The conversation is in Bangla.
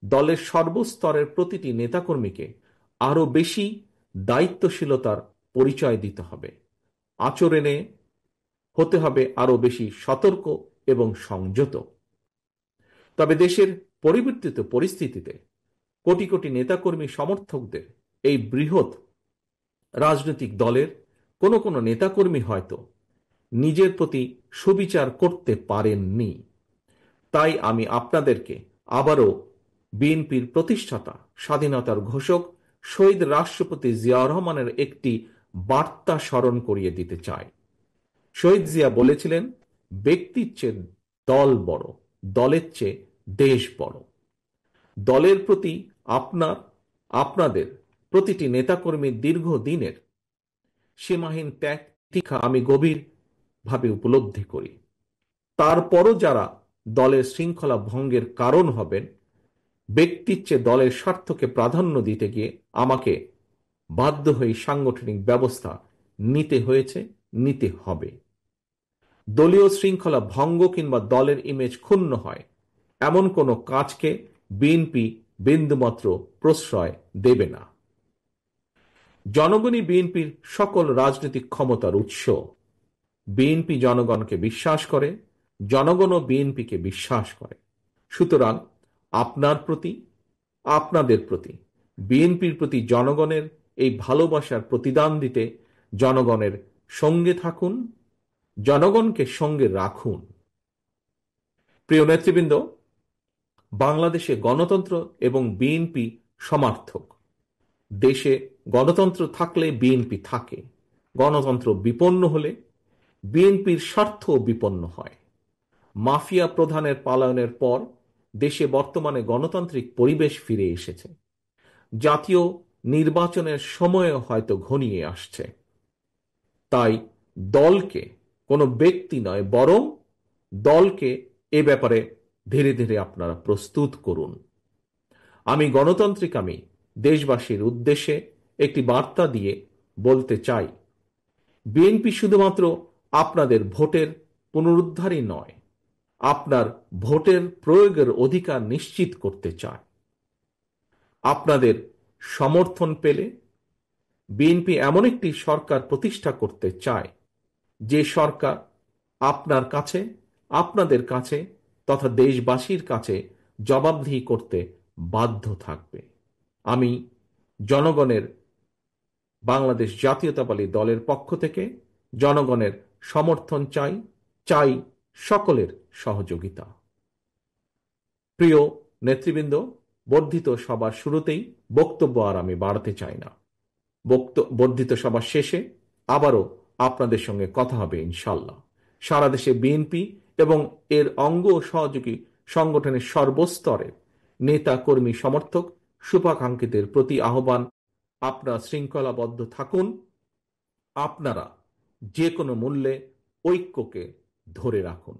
দলের সর্বস্তরের প্রতিটি নেতাকর্মীকে আরও বেশি দায়িত্বশীলতার পরিচয় দিতে হবে। আচরণে হতে হবে আরও বেশি সতর্ক এবং সংযত। তবে দেশের পরিবর্তিত পরিস্থিতিতে কোটি কোটি নেতাকর্মী সমর্থকদের এই বৃহৎ রাজনৈতিক দলের কোনো কোনো নেতাকর্মী হয়তো নিজের প্রতি সুবিচার করতে পারেননি। তাই আমি আপনাদেরকে আবারও বিএনপির প্রতিষ্ঠাতা, স্বাধীনতার ঘোষক শহীদ রাষ্ট্রপতি জিয়াউর রহমানের একটি বার্তা স্মরণ করিয়ে দিতে চাই। শহীদ জিয়া বলেছিলেন, ব্যক্তির চেয়ে দল বড়, দলের চেয়ে দেশ বড়। দলের প্রতি আপনাদের প্রতিটি নেতাকর্মীর দীর্ঘদিনের সীমাহীন ত্যাগ তিতিক্ষা আমি গভীরভাবে উপলব্ধি করি। তারপরও যারা দলের শৃঙ্খলা ভঙ্গের কারণ হবেন, ব্যক্তির চেয়ে দলের স্বার্থকে প্রাধান্য দিতে গিয়ে আমাকে বাধ্য হয়ে সাংগঠনিক ব্যবস্থা নিতে হয়েছে, নিতে হবে। দলীয় শৃঙ্খলা ভঙ্গ কিংবা দলের ইমেজ ক্ষুণ্ণ হয় এমন কোনো কাজকে বিএনপি বিন্দুমাত্র প্রশ্রয় দেবে না। জনগণই বিএনপির সকল রাজনৈতিক ক্ষমতার উৎস। বিএনপি জনগণকে বিশ্বাস করে, জনগণও বিএনপিকে বিশ্বাস করে। সুতরাং আপনাদের প্রতি, বিএনপির প্রতি জনগণের এই ভালোবাসার প্রতিদান দিতে জনগণের সঙ্গে থাকুন, জনগণকে সঙ্গে রাখুন। প্রিয় নেতৃবৃন্দ, বাংলাদেশে গণতন্ত্র এবং বিএনপি সমার্থক। দেশে গণতন্ত্র থাকলে বিএনপি থাকে, গণতন্ত্র বিপন্ন হলে বিএনপির স্বার্থ বিপন্ন হয়। মাফিয়া প্রধানের পলায়নের পর দেশে বর্তমানে গণতান্ত্রিক পরিবেশ ফিরে এসেছে। জাতীয় নির্বাচনের সময় হয়তো ঘনিয়ে আসছে। তাই দলকে, কোনো ব্যক্তি নয় বরং দলকে এ ব্যাপারে ধীরে ধীরে আপনারা প্রস্তুত করুন। আমি দেশবাসীর উদ্দেশ্যে একটি বার্তা দিয়ে বলতে চাই, বিএনপি শুধুমাত্র আপনাদের ভোটের পুনরুদ্ধারই নয়, আপনার ভোটের প্রয়োগের অধিকার নিশ্চিত করতে চায়। আপনাদের সমর্থন পেলে বিএনপি এমন একটি সরকার প্রতিষ্ঠা করতে চায় যে সরকার আপনার কাছে, আপনাদের কাছে তথা দেশবাসীর কাছে জবাবদিহি করতে বাধ্য থাকবে। আমি জনগণের বাংলাদেশ জাতীয়তাবাদী দলের পক্ষ থেকে জনগণের সমর্থন চাই, চাই সকলের সহযোগিতা। প্রিয় নেতৃবৃন্দ, বর্ধিত সভার শুরুতেই বক্তব্য আর আমি বাড়াতে চাই না। বর্ধিত সভার শেষে আবারও আপনাদের সঙ্গে কথা হবে ইনশাল্লাহ। সারা দেশে বিএনপি এবং এর অঙ্গ ও সহযোগী সংগঠনের সর্বস্তরের নেতা কর্মী সমর্থক শুভাকাঙ্ক্ষীদের প্রতি আহ্বান, আপনারা শৃঙ্খলাবদ্ধ থাকুন। আপনারা যে কোনো মূল্যে ঐক্যকে ধরে রাখুন।